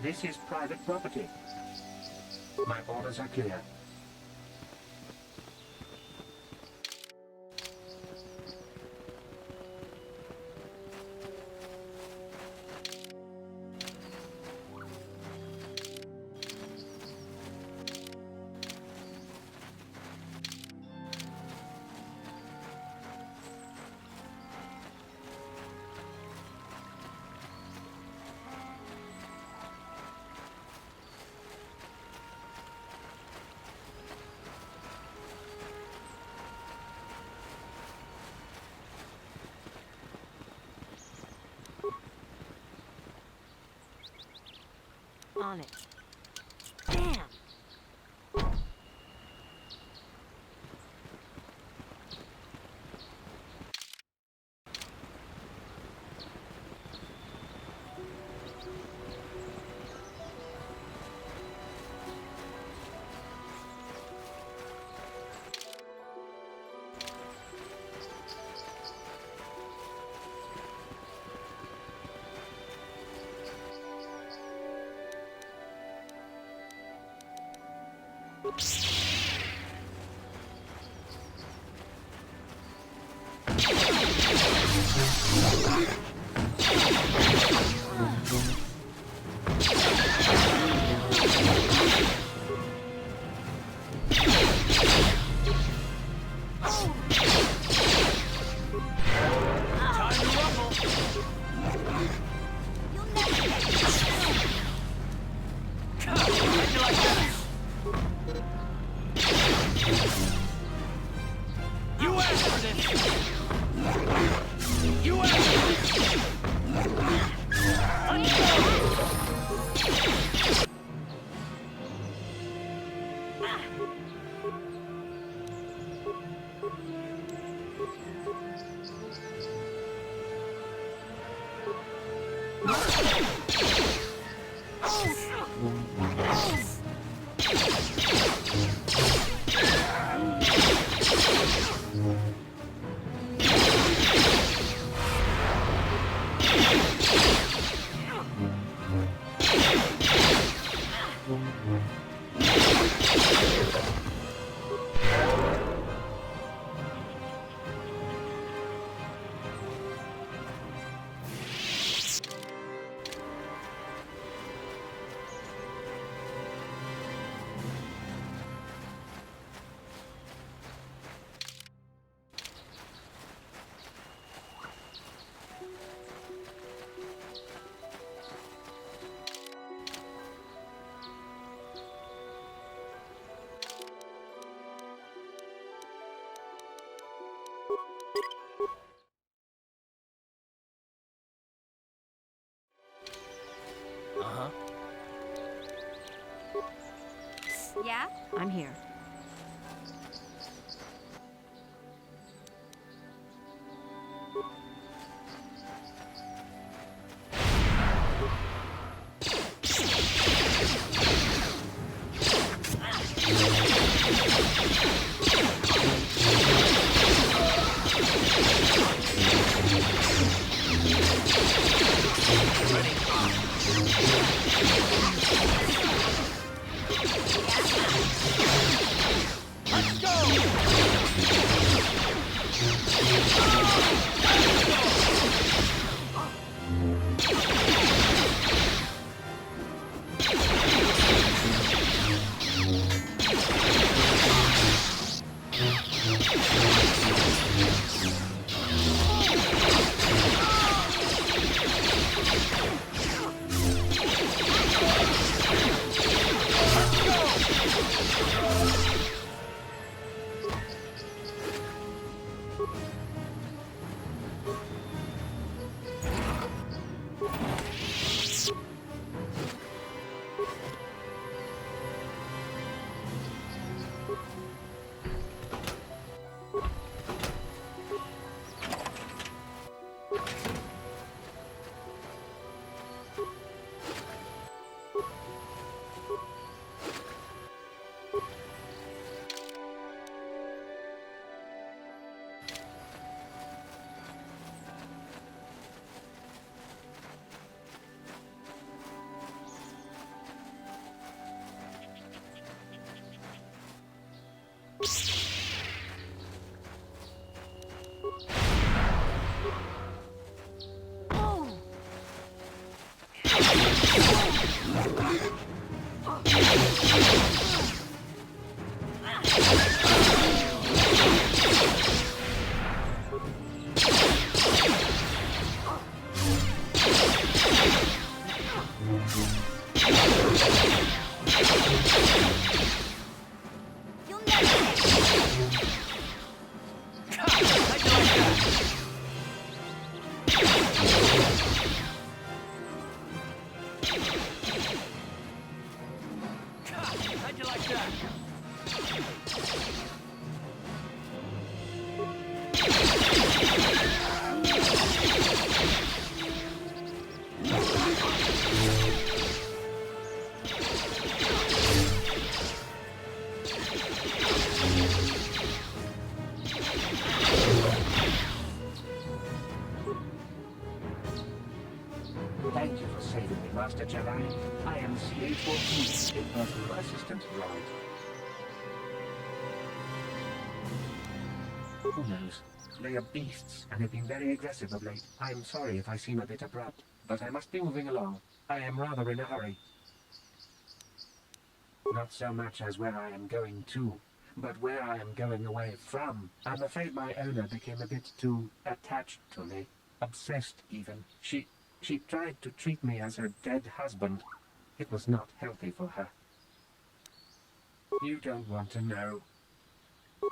This is private property. My orders are clear. On it. Damn! Uh-huh. Yeah? I'm here. You'll never How'd you like that? Thank you for saving me, Master Jedi. I am CH-14, a personal assistant droid. Who knows? They are beasts and have been very aggressive of late. I am sorry if I seem a bit abrupt, but I must be moving along. I am rather in a hurry. Not so much as where I am going to, but where I am going away from. I'm afraid my owner became a bit too attached to me. Obsessed, even. She tried to treat me as her dead husband. It was not healthy for her. You don't want to know.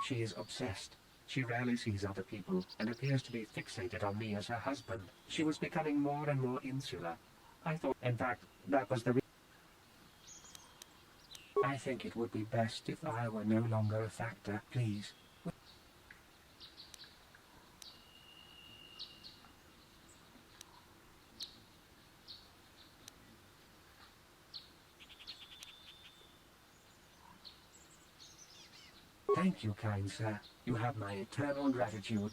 She is obsessed. She rarely sees other people and appears to be fixated on me as her husband. She was becoming more and more insular. I thought, in fact, that was the reason. I think it would be best if I were no longer a factor, please. Thank you, kind sir. You have my eternal gratitude.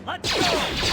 Let's go!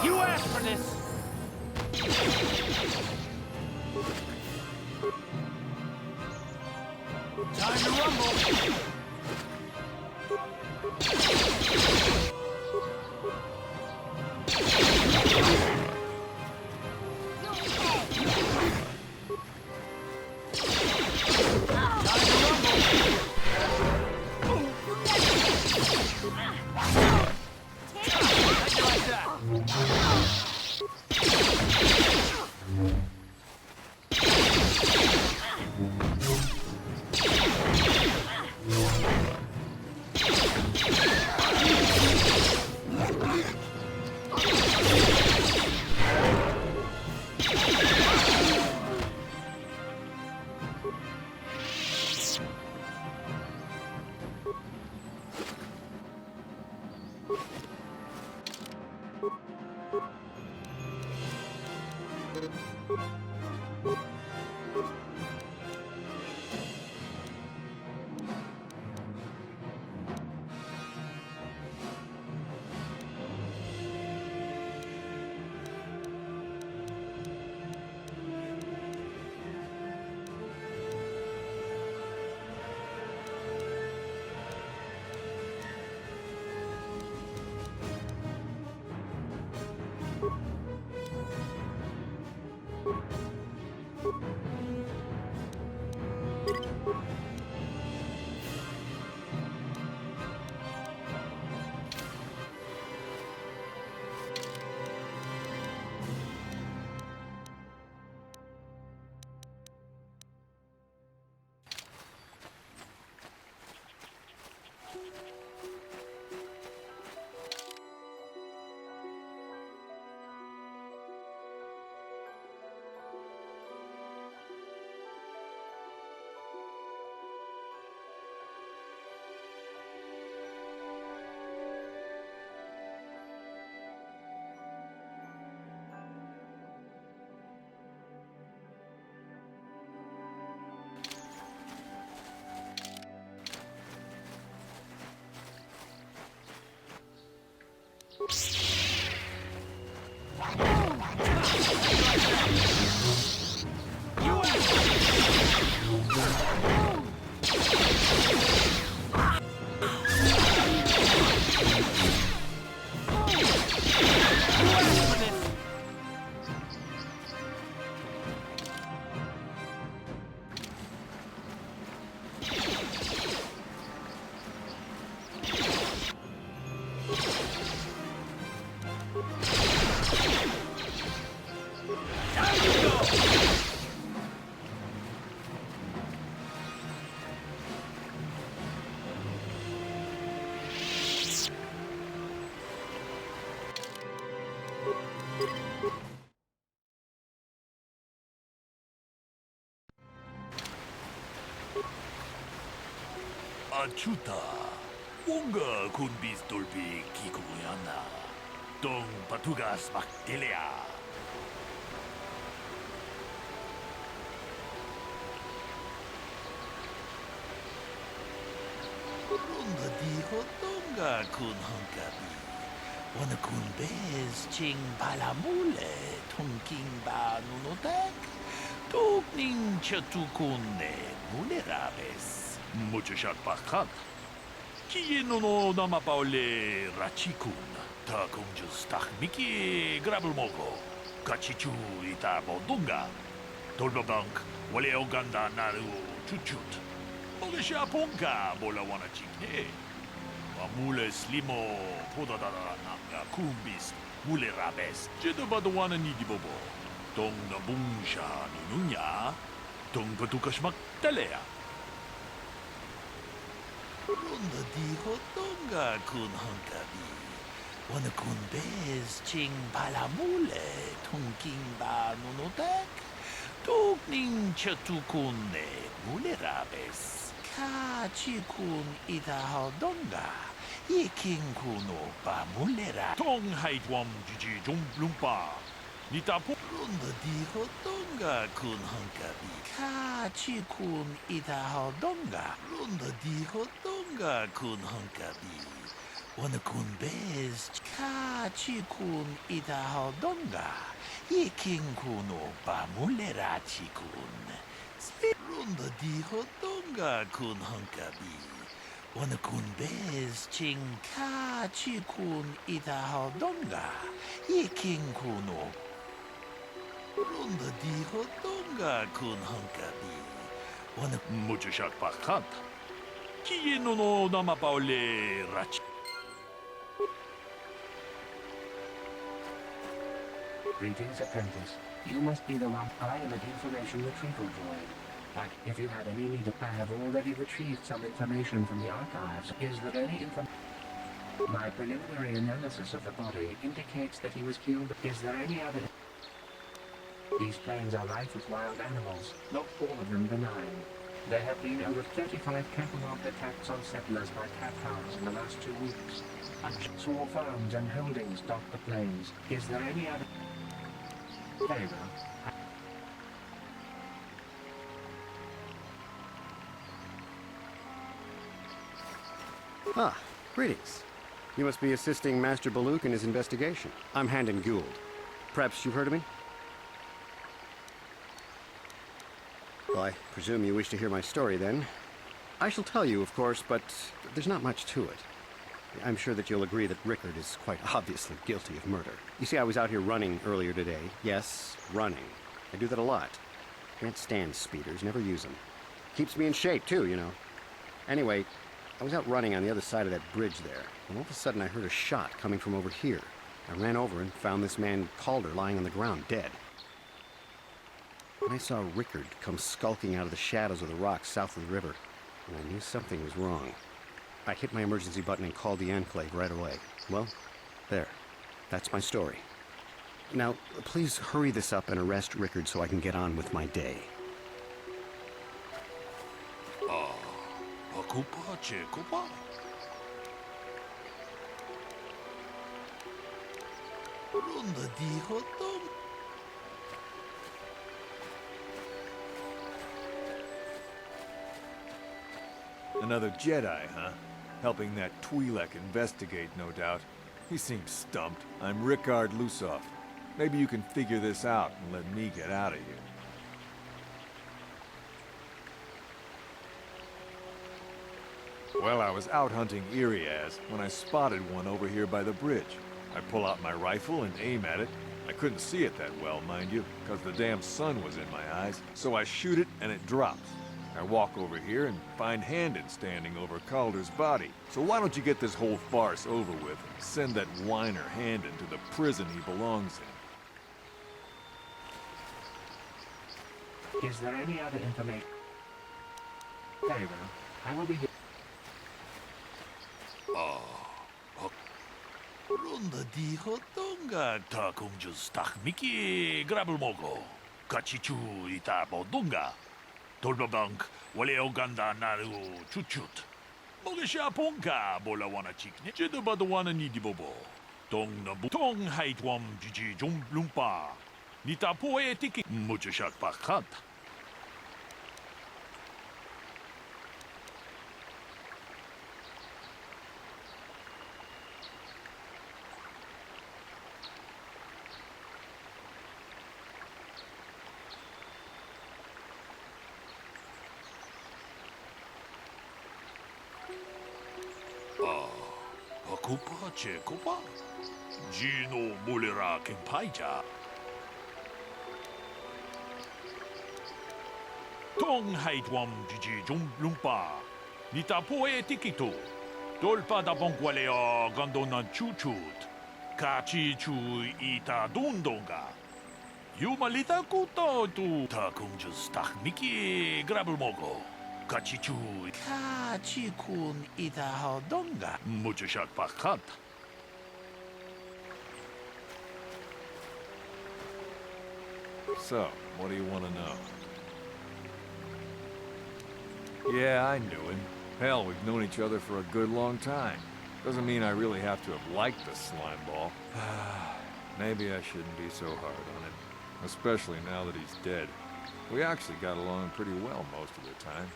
You asked for this! Time to rumble! How'd you like that? 아추다. 뭔가 군비스돌비 기구야나. Dong patugas maktilya. Runga di hotonga kun honkabi. Wana kun bez ching palamule tongking ba nunotek. Tugning chatukunne mulerabes. Muchashat bakat. Kieno no namapaule rachikun. Ta kunjus tahmiki grabulmogo. Kachichu ita bodunga. Tolbabank wale oganda naru chuchut. Mogesha ponka bola wana chikne. Amule slimo podadara nanga kumbis mule rabes. Jedo badwana nidibobo. Tong na bungsha nununya. Tong patukashmak talea. Ronda di hotonga kun honkabi. Wana kun bez ching palamule tongking ba nunotek. Tugning chatukunne mulerabes. Kachikun ita hodonga. Iking kuno ba mulera. Tong haitwam jiji jumplumpa. Nita po. Ronda di hodonga kun honkabi. Kachikun ita hodonga. Ronda di hodonga kun honkabi. Wana kun bez. Kachikun ita hodonga. Iking kuno ba mulera chikun. Ronda di hodonga kun honkabi. Wana kun bez ching kachikun ita hodonga. Iking kuno. Ronda di hodonga kun honkabi. Wana muchashat bakat. Kieno no namapaule rach. Greetings, apprentice. You must be the one. I am an information retrieval droid. But if you had any need, I have already retrieved some information from the archives. Is there any My preliminary analysis of the body indicates that he was killed. Is there any other? These plains are rife with wild animals, not all of them benign. There have been over 35 catalogued attacks on settlers by cat hounds in the last 2 weeks. Small farms and holdings dot the plains. Is there any other? Very well. Ah, greetings. You must be assisting Master Baluk in his investigation. I'm Handon Gould. Perhaps you've heard of me? Well, I presume you wish to hear my story, then. I shall tell you, of course, but there's not much to it. I'm sure that you'll agree that Rickard is quite obviously guilty of murder. You see, I was out here running earlier today. Yes, running. I do that a lot. Can't stand speeders, never use them. Keeps me in shape, too, you know. Anyway, I was out running on the other side of that bridge there, and all of a sudden I heard a shot coming from over here. I ran over and found this man Calder lying on the ground, dead. And I saw Rickard come skulking out of the shadows of the rocks south of the river, and I knew something was wrong. I hit my emergency button and called the Enclave right away. Well, there. That's my story. Now, please hurry this up and arrest Rickard so I can get on with my day. Akupa chekupa. Ronda di hotom. Another Jedi, huh? Helping that Twi'lek investigate, no doubt. He seems stumped. I'm Rickard Lusoff. Maybe you can figure this out and let me get out of here. Well, I was out hunting Iriaz when I spotted one over here by the bridge. I pull out my rifle and aim at it. I couldn't see it that well, mind you, because the damn sun was in my eyes. So I shoot it and it drops. I walk over here and find Handon standing over Calder's body. So why don't you get this whole farce over with and send that whiner Handon to the prison he belongs in? Is there any other information? Very well. I will be here. Ronda di hotonga ta kunjus tahmiki grabulmogo. Kachichu ita bodunga. Tolbabank wale oganda naru chuchut. Mogesha ponka bola wana chikne. Jeda badawana nidibobo. Tong haitwam jiji jum lumpa. Nita poe tiki muchashak pakat. Akupa chekopa. Gino mulera kempaija. Tong haitwam jiji jum lumpa. Nita poe tikito. Dolpa da bonqualeo gandonan chuchut. Kachi chu ita dundonga. Yumalita kuto tu takunjus tahmiki grabelmogo. Kachi chu. Kachi kun ita hodonga. Muchashak pakat. So, what do you want to know? Yeah, I knew him. Hell, we've known each other for a good long time. Doesn't mean I really have to have liked the slimeball. Maybe I shouldn't be so hard on him. Especially now that he's dead. We actually got along pretty well most of the time.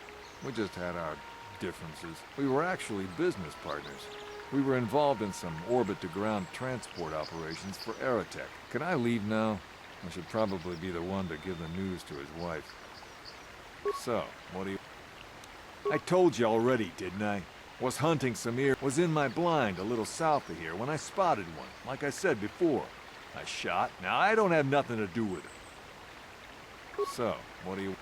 We just had our differences. We were actually business partners. We were involved in some orbit-to-ground transport operations for Aerotech. Can I leave now? I should probably be the one to give the news to his wife. So, what do you... I told you already, didn't I? Was hunting some ear... Was in my blind a little south of here when I spotted one, like I said before. I shot. Now, I don't have nothing to do with it. So, what do you...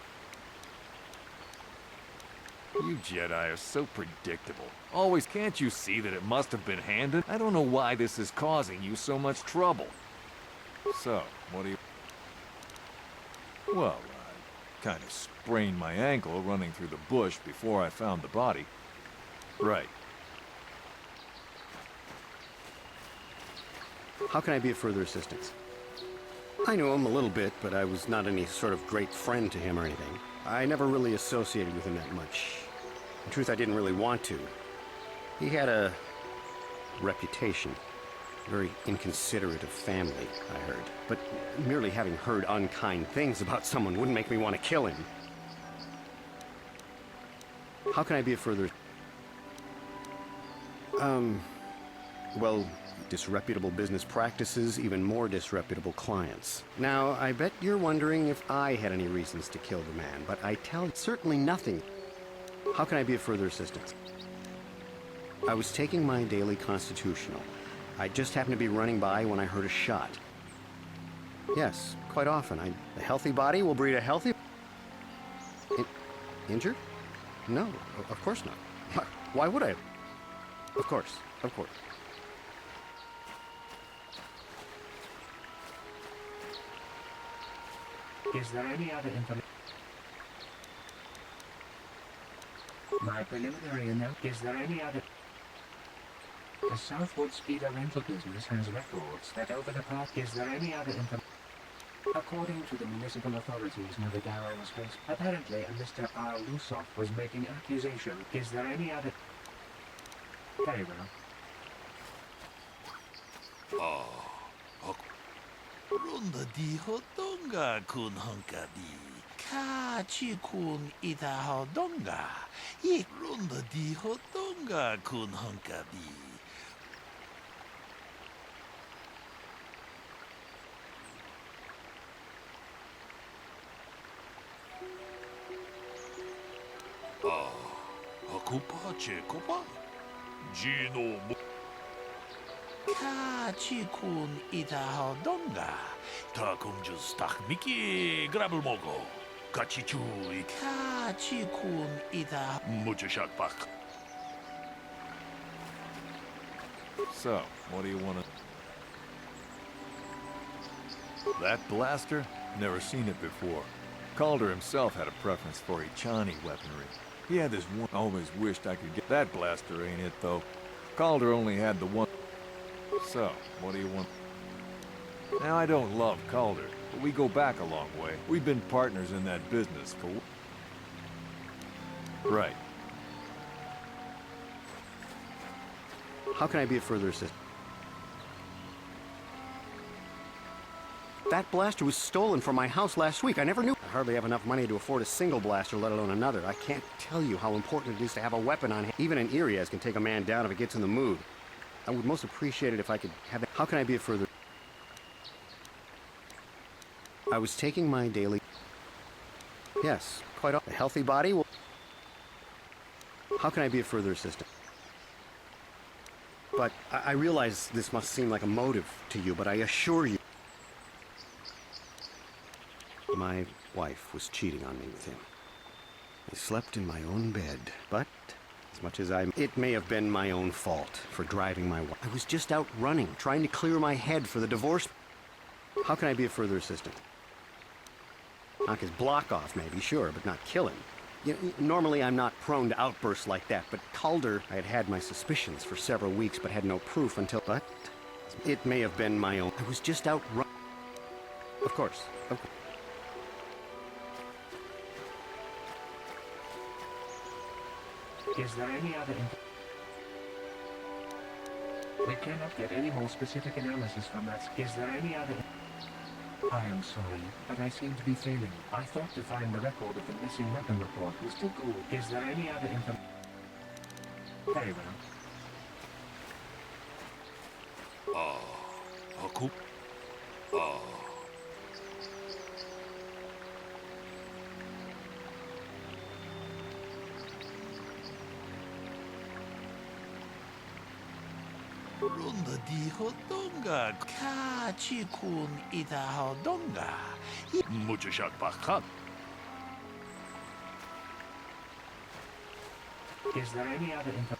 You Jedi are so predictable. Always, can't you see that it must have been handed? I don't know why this is causing you so much trouble. So, what do you... Well, I kind of sprained my ankle running through the bush before I found the body. Right. How can I be of further assistance? I knew him a little bit, but I was not any sort of great friend to him or anything. I never really associated with him that much. In truth, I didn't really want to. He had a reputation. Very inconsiderate of family, I heard. But merely having heard unkind things about someone wouldn't make me want to kill him. How can I be of further... Well, disreputable business practices, even more disreputable clients. Now, I bet you're wondering if I had any reasons to kill the man, but I tell you, certainly nothing. How can I be of further assistance? I was taking my daily constitutional. I just happened to be running by when I heard a shot. Yes, quite often. A healthy body will breed a healthy... Injured? No, of course not. Why would I? Of course, of course. Is there any other information? My preliminary note. Is there any other... The Southwood Speeder rental business has records that over the past... Is there any other information? According to the municipal authorities Navidaro was faced, apparently a Mr. R. Lusov was making accusation. Is there any other... Very well. Runda di hodonga kun honka di. Kachi kun ita hodonga. Ik runda di hodonga kun honka di. Akupa chekopa. Gino Kachi kun ita hodonga. Takunjus tahmiki grabelmogo. Kachi chu Kachi kun ita muchashak pak. So, what do you want to... That blaster? Never seen it before. Calder himself had a preference for Ichani weaponry. He had this one... Always wished I could get... That blaster ain't it, though. Calder only had the one... So, what do you want... Now, I don't love Calder, but we go back a long way. We've been partners in that business for... Right. How can I be of further assistance? That blaster was stolen from my house last week. I never knew. I hardly have enough money to afford a single blaster, let alone another. I can't tell you how important it is to have a weapon on hand. Even an Irias can take a man down if it gets in the mood. I would most appreciate it if I could have it. How can I be of further... I was taking my daily... Yes, quite a healthy body will... How can I be of further assistance? But I realize this must seem like a motive to you, but I assure you... My wife was cheating on me with him. I slept in my own bed, but as much as it may have been my own fault for driving my wife. I was just out running, trying to clear my head for the divorce. How can I be of further assistance? Knock his block off, maybe, sure, but not kill him. You know, normally I'm not prone to outbursts like that, but Calder, I had my suspicions for several weeks, but had no proof until... But it may have been my own... I was just out running. Of course, of course. Is there any other We cannot get any more specific analysis from that. Is there any other... I am sorry, but I seem to be failing. I thought to find the record of the missing weapon report was too cool. Is there any other information? Very well. Aku? Ronda di hodonga kachi kun ida hodonga. Mucho shak bakat. Is there any other information?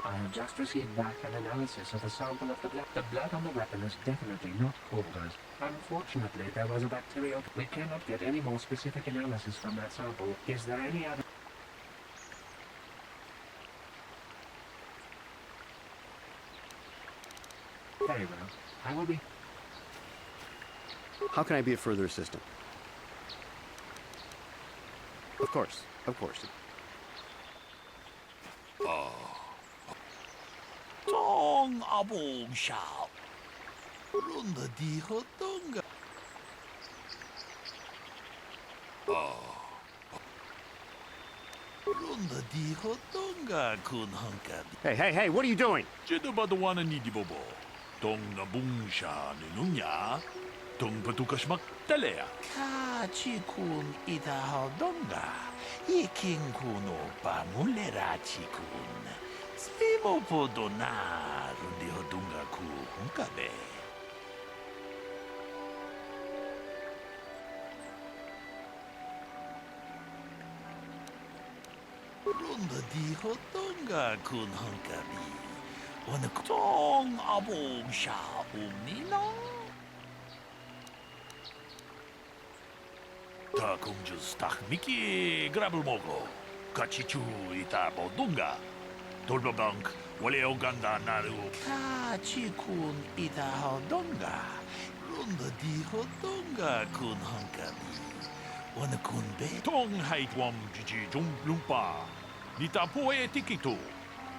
I have just received back an analysis of a sample of the blood. The blood on the weapon is definitely not Calder's. Unfortunately, there was a bacterial... We cannot get any more specific analysis from that sample. Is there any other... Very well. I will be... How can I be of further assistance? Of course, of course. Tong abong shao. Ronda di hodonga. Ronda di hodonga kun hanka. Hey, what are you doing? Jeda badawana ni di bobo. Tong nabung sha ninunya. Tong patukashmak talea. Kachi kun ida hodonga. Iking kuno pamulera chikun. Spimo podona rundi hodonga ku hunkabe. Ronda di hodonga kun hunkabi. Tong abong sha umnina. Ta kung just tak miki grabul mogo. Kachichu ita bodunga. Tolbabank wale oganda naru. Kachi kun ita hodonga. Ronda di hodonga kun hankabi. Wana kun be. Tong haitwam jiji jumplumpa. Nita poe tikito.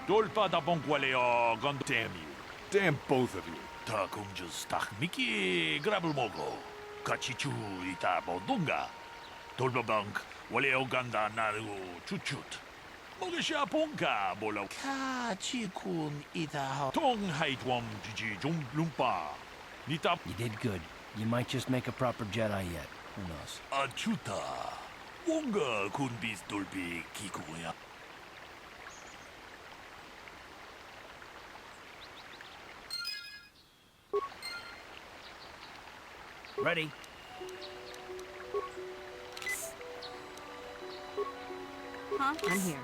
Dolpa da bonkwale o gond. Damn you. Damn both of you. Ta kung just tak miki grabul mogo. Kachichu ita bodunga. Tolbabank wale oganda naru chuchut. Mogasha ponka bolo. Kachi kun ita. Tong haitwam jiji jumplumpa. Nita. You did good. You might just make a proper Jedi yet. Who knows? Achuta. Wonga kun bis dolbi kikuya. Ready? Huh? I'm here.